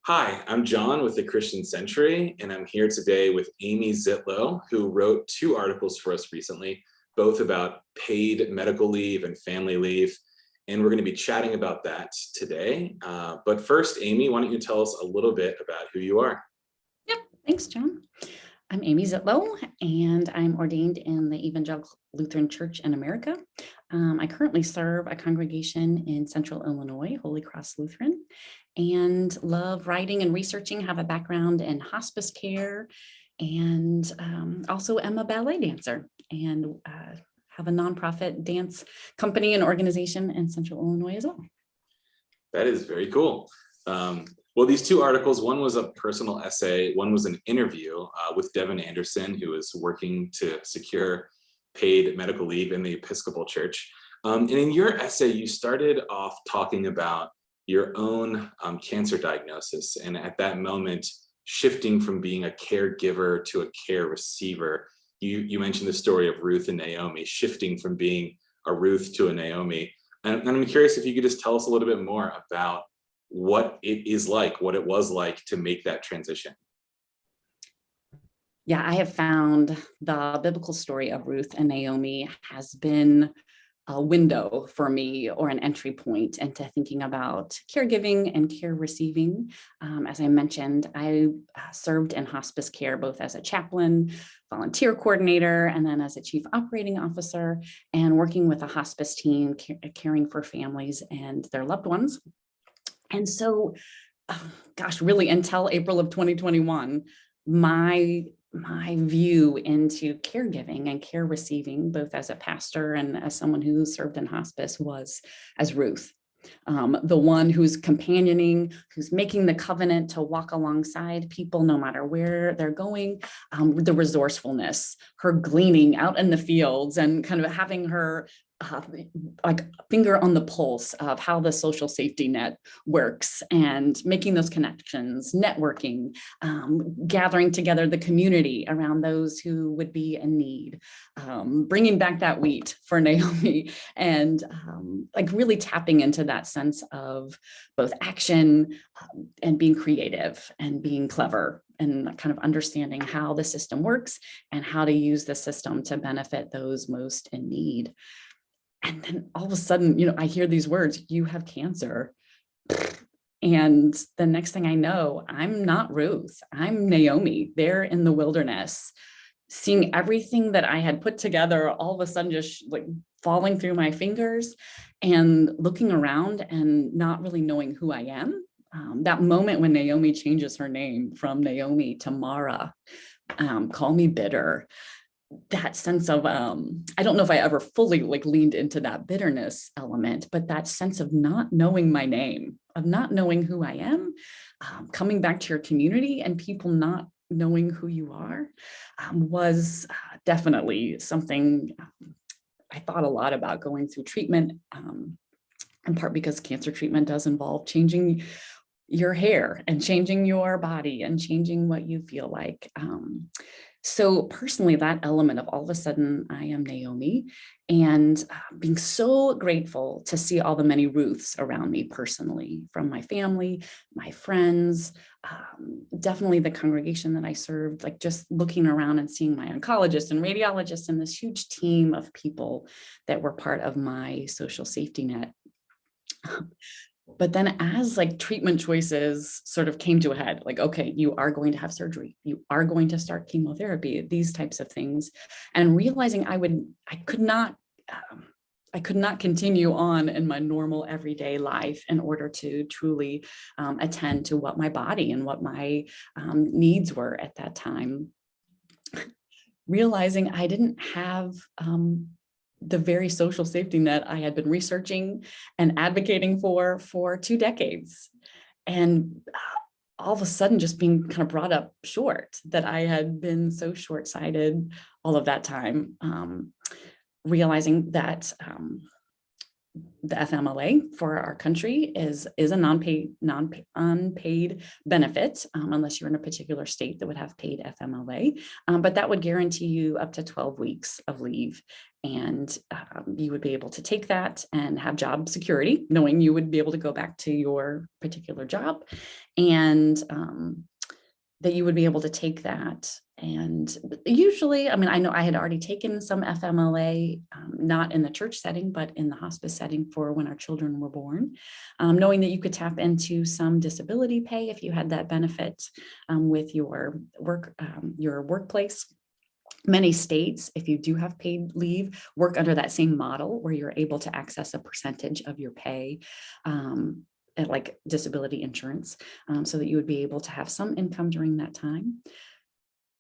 Hi, I'm John with the Christian Century, and I'm here today with Amy Ziettlow, who wrote two articles for us recently, both about paid medical leave and family leave. And we're going to be chatting about that today. But first, Amy, why don't you tell us a little bit about who you are? Yep, thanks, John. I'm Amy Ziettlow, and I'm ordained in the Evangelical Lutheran Church in America. I currently serve a congregation in Central Illinois, Holy Cross Lutheran, and love writing and researching, have a background in hospice care, and also am a ballet dancer and have a nonprofit dance company and organization in Central Illinois as well. That is very cool. Well, these two articles, one was a personal essay, one was an interview with Devin Anderson, who is working to secure paid medical leave in the Episcopal Church. And in your essay, you started off talking about your own cancer diagnosis, and at that moment, shifting from being a caregiver to a care receiver. You mentioned the story of Ruth and Naomi, shifting from being a Ruth to a Naomi. And I'm curious if you could just tell us a little bit more about what it is like, what it was like to make that transition. Yeah, I have found the biblical story of Ruth and Naomi has been a window for me, or an entry point into thinking about caregiving and care receiving. As I mentioned, I served in hospice care, both as a chaplain, volunteer coordinator, and then as a chief operating officer, and working with a hospice team, caring for families and their loved ones. And so, gosh, really until April of 2021, my view into caregiving and care receiving, both as a pastor and as someone who served in hospice, was as Ruth. The one who's companioning, who's making the covenant to walk alongside people no matter where they're going, the resourcefulness, her gleaning out in the fields and kind of having her like finger on the pulse of how the social safety net works and making those connections, networking, gathering together the community around those who would be in need, bringing back that wheat for Naomi, and like really tapping into that sense of both action and being creative and being clever and kind of understanding how the system works and how to use the system to benefit those most in need. And then all of a sudden, I hear these words, "You have cancer." And the next thing I know, I'm not Ruth, I'm Naomi, there in the wilderness, seeing everything that I had put together all of a sudden just like falling through my fingers, and looking around and not really knowing who I am. That moment when Naomi changes her name from Naomi to Mara, call me bitter. That sense of, I don't know if I ever fully leaned into that bitterness element, but that sense of not knowing my name, of not knowing who I am, coming back to your community and people not knowing who you are, was definitely something I thought a lot about going through treatment, in part because cancer treatment does involve changing your hair and changing your body and changing what you feel like. So personally, that element of all of a sudden I am Naomi, and being so grateful to see all the many Ruths around me personally, from my family, my friends, definitely the congregation that I served, like just looking around and seeing my oncologist and radiologist and this huge team of people that were part of my social safety net. But then as treatment choices sort of came to a head, okay, you are going to have surgery, you are going to start chemotherapy, these types of things, and realizing I could not continue on in my normal everyday life in order to truly attend to what my body and what my needs were at that time. Realizing I didn't have the very social safety net I had been researching and advocating for 2 decades. And all of a sudden just being kind of brought up short, that I had been so short-sighted all of that time, realizing that the FMLA for our country is a unpaid benefit, unless you're in a particular state that would have paid FMLA. But that would guarantee you up to 12 weeks of leave. And you would be able to take that and have job security, knowing you would be able to go back to your particular job, and that you would be able to take that. And usually, I mean, I know I had already taken some FMLA, not in the church setting, but in the hospice setting for when our children were born, knowing that you could tap into some disability pay if you had that benefit with your workplace. Many states, if you do have paid leave, work under that same model where you're able to access a percentage of your pay, like disability insurance, so that you would be able to have some income during that time.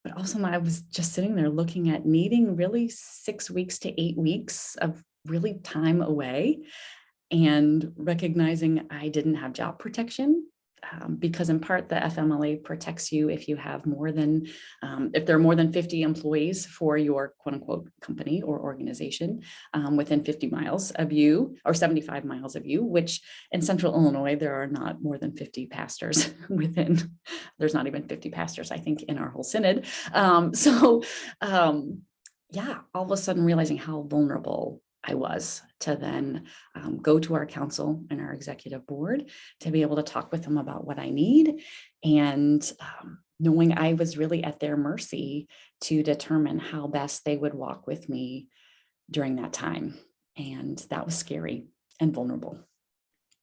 But also, I was just sitting there looking at needing really 6 weeks to 8 weeks of really time away, and recognizing I didn't have job protection. Because in part, the FMLA protects you if you have more than, if there are more than 50 employees for your quote unquote company or organization within 50 miles of you, or 75 miles of you, which in Central Illinois, there are not more than 50 pastors there's not even 50 pastors, I think, in our whole synod. Yeah, all of a sudden realizing how vulnerable I was to then go to our council and our executive board to be able to talk with them about what I need, and knowing I was really at their mercy to determine how best they would walk with me during that time. And that was scary and vulnerable.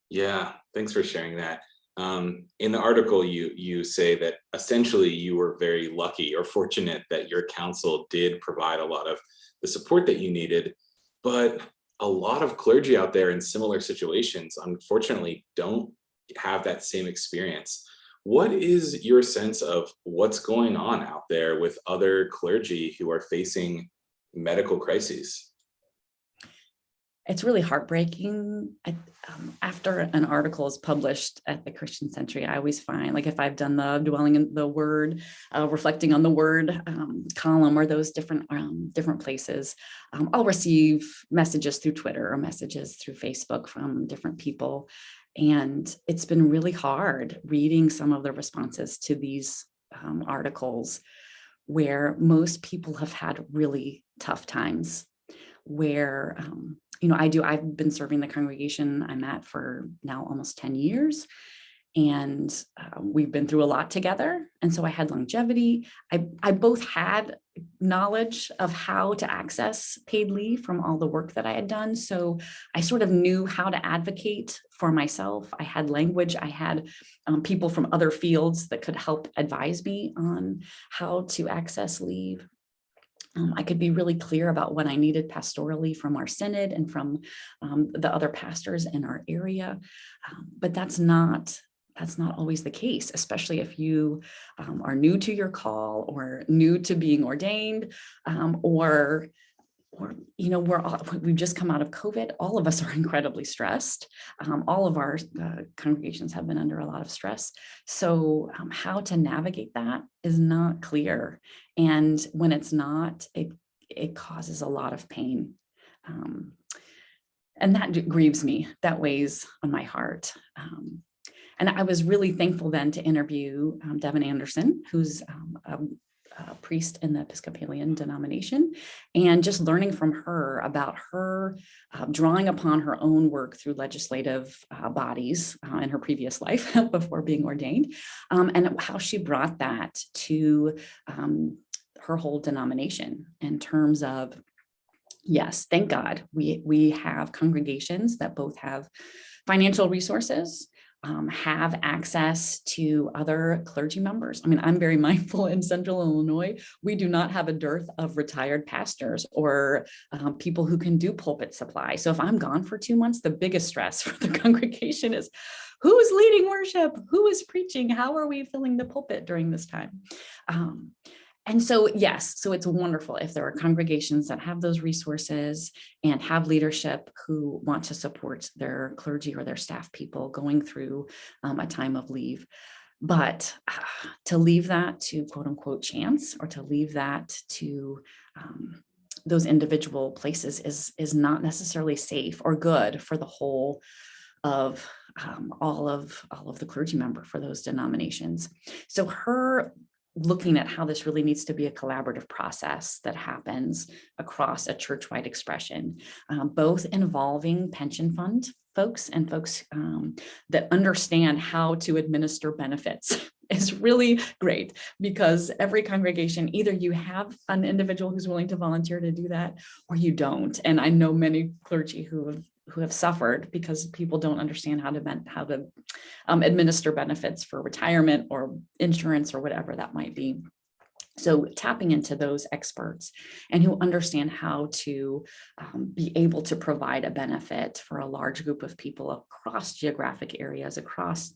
Yeah, thanks for sharing that. In the article, you say that essentially you were very lucky or fortunate that your council did provide a lot of the support that you needed. But a lot of clergy out there in similar situations, unfortunately, don't have that same experience. What is your sense of what's going on out there with other clergy who are facing medical crises? It's really heartbreaking. After an article is published at the Christian Century, I always find, like, if I've done the dwelling in the word, reflecting on the word column, or those different places, I'll receive messages through Twitter or messages through Facebook from different people. And it's been really hard reading some of the responses to these articles, where most people have had really tough times, where I've been serving the congregation I'm at for now almost 10 years. And we've been through a lot together. And so I had longevity. I both had knowledge of how to access paid leave from all the work that I had done. So I sort of knew how to advocate for myself. I had language. I had people from other fields that could help advise me on how to access leave. I could be really clear about what I needed pastorally from our synod and from the other pastors in our area. But that's not always the case, especially if you are new to your call, or new to being ordained, or we've just come out of COVID. All of us are incredibly stressed. All of our congregations have been under a lot of stress. So how to navigate that is not clear. And when it's not, it causes a lot of pain. And that grieves me. That weighs on my heart. And I was really thankful then to interview Devin Anderson, who's a priest in the Episcopalian denomination, and just learning from her about her drawing upon her own work through legislative bodies in her previous life before being ordained, and how she brought that to her whole denomination in terms of, yes, thank God we have congregations that both have financial resources, have access to other clergy members. I mean, I'm very mindful in Central Illinois, we do not have a dearth of retired pastors or people who can do pulpit supply. So if I'm gone for 2 months, the biggest stress for the congregation is who's leading worship, who is preaching, how are we filling the pulpit during this time? And so, yes, so it's wonderful if there are congregations that have those resources and have leadership who want to support their clergy or their staff people going through a time of leave. But to leave that to quote unquote chance, or to leave that to those individual places is not necessarily safe or good for the whole of all of the clergy member for those denominations. So her looking at how this really needs to be a collaborative process that happens across a church-wide expression, both involving pension fund folks and folks that understand how to administer benefits is really great, because every congregation, either you have an individual who's willing to volunteer to do that or you don't. And I know many clergy who have suffered because people don't understand how to administer benefits for retirement or insurance or whatever that might be. So tapping into those experts and who understand how to be able to provide a benefit for a large group of people across geographic areas, across,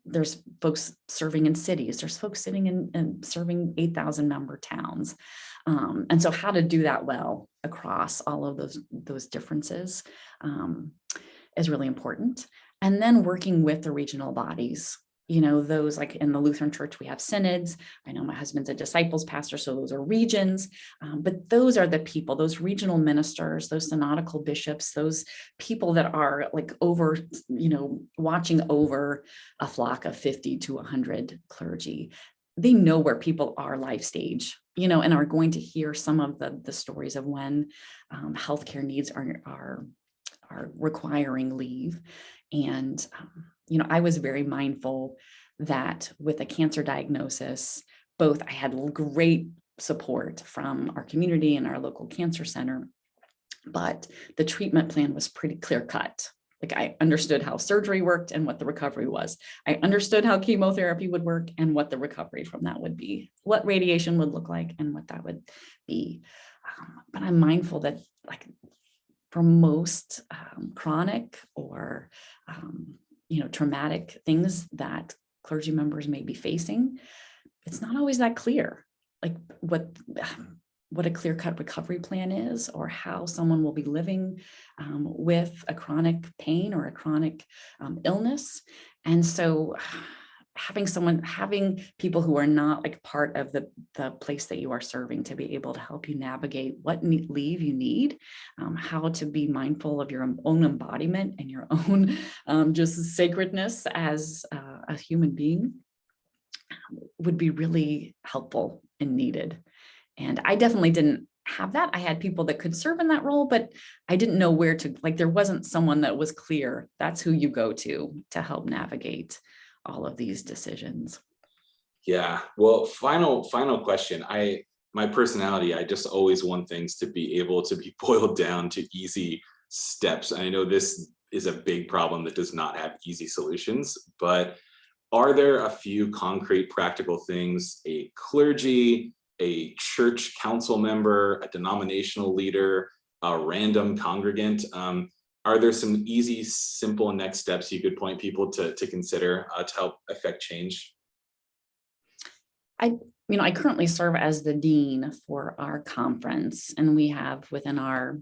there's folks serving in cities, there's folks sitting in and serving 8,000 member towns. And so how to do that well across all of those differences is really important. And then working with the regional bodies, those, like in the Lutheran Church, we have synods. I know my husband's a disciples pastor, so those are regions, but those are the people, those regional ministers, those synodical bishops, those people that are like over, watching over a flock of 50 to 100 clergy. They know where people are life stage, and are going to hear some of the stories of when healthcare needs are requiring leave. And, I was very mindful that with a cancer diagnosis, both I had great support from our community and our local cancer center, but the treatment plan was pretty clear cut. Like, I understood how surgery worked and what the recovery was. I understood how chemotherapy would work and what the recovery from that would be, what radiation would look like and what that would be. But I'm mindful that, like, for most chronic or, traumatic things that clergy members may be facing, it's not always that clear, like what a clear-cut recovery plan is, or how someone will be living with a chronic pain or a chronic illness. And so having people who are not like part of the place that you are serving to be able to help you navigate what leave you need, how to be mindful of your own embodiment and your own just sacredness as a human being would be really helpful and needed. And I definitely didn't have that. I had people that could serve in that role, but I didn't know where to, like, there wasn't someone that was clear. That's who you go to help navigate all of these decisions. Yeah. Well, final question. My personality, I just always want things to be able to be boiled down to easy steps. I know this is a big problem that does not have easy solutions, but are there a few concrete practical things a clergy, a church council member, a denominational leader, a random congregant, are there some easy, simple next steps you could point people to consider to help affect change? I currently serve as the dean for our conference, and we have within our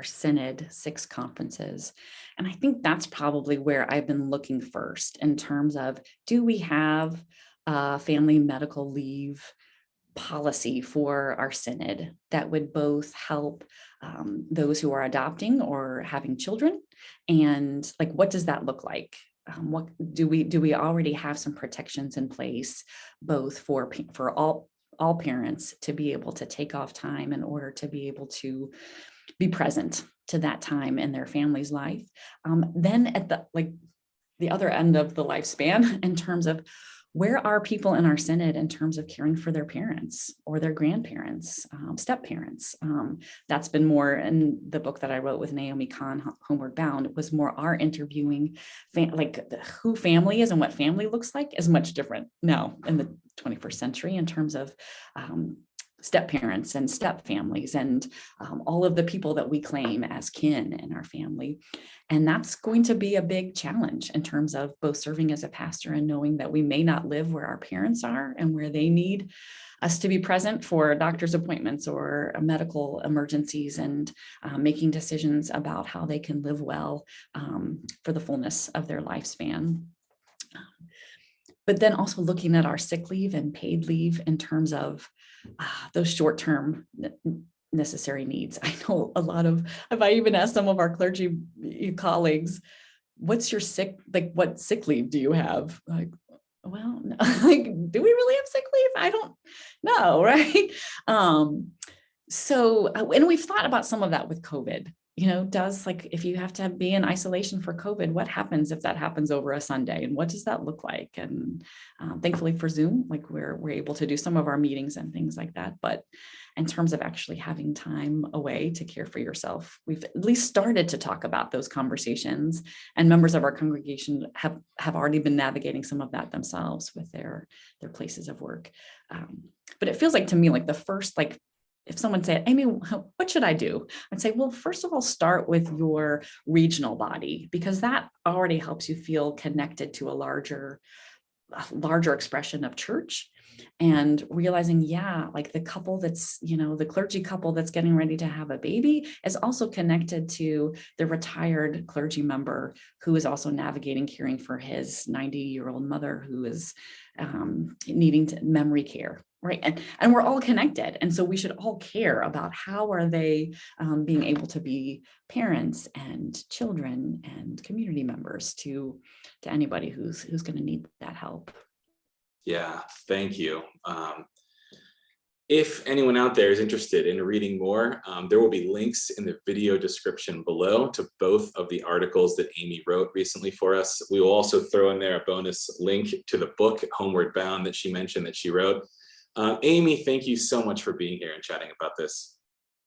synod 6 conferences. And I think that's probably where I've been looking first in terms of, do we have a family medical leave policy for our synod that would both help those who are adopting or having children, and like, what does that look like? What do we already have some protections in place, both for all parents to be able to take off time in order to be able to be present to that time in their family's life? Then at the other end of the lifespan, in terms of, where are people in our synod in terms of caring for their parents or their grandparents, step-parents? That's been more in the book that I wrote with Naomi Kahn, Homeward Bound. It was more our interviewing, who family is and what family looks like is much different now in the 21st century in terms of step-parents and step-families and all of the people that we claim as kin in our family. And that's going to be a big challenge in terms of both serving as a pastor and knowing that we may not live where our parents are and where they need us to be present for doctor's appointments or medical emergencies, and making decisions about how they can live well for the fullness of their lifespan. But then also looking at our sick leave and paid leave in terms of those short-term necessary needs. I know a lot of, if I even ask some of our clergy colleagues, what's your what sick leave do you have? Like, well, no. Like, do we really have sick leave? I don't know, right? And we've thought about some of that with COVID. Does, like, if you have to be in isolation for COVID, what happens if that happens over a Sunday, and what does that look like? And thankfully for Zoom, like, we're able to do some of our meetings and things like that. But in terms of actually having time away to care for yourself, we've at least started to talk about those conversations, and members of our congregation have already been navigating some of that themselves with their places of work. But it feels like, to me, like, the first, like, if someone said, Amy, what should I do? I'd say, well, first of all, start with your regional body, because that already helps you feel connected to a larger expression of church, and realizing, like, the couple that's, the clergy couple that's getting ready to have a baby is also connected to the retired clergy member who is also navigating caring for his 90-year-old mother who is needing memory care. Right. And we're all connected. And so we should all care about how are they being able to be parents and children and community members to anybody who's going to need that help. Yeah, thank you. If anyone out there is interested in reading more, there will be links in the video description below to both of the articles that Amy wrote recently for us. We will also throw in there a bonus link to the book, Homeward Bound, that she mentioned that she wrote. Amy, thank you so much for being here and chatting about this.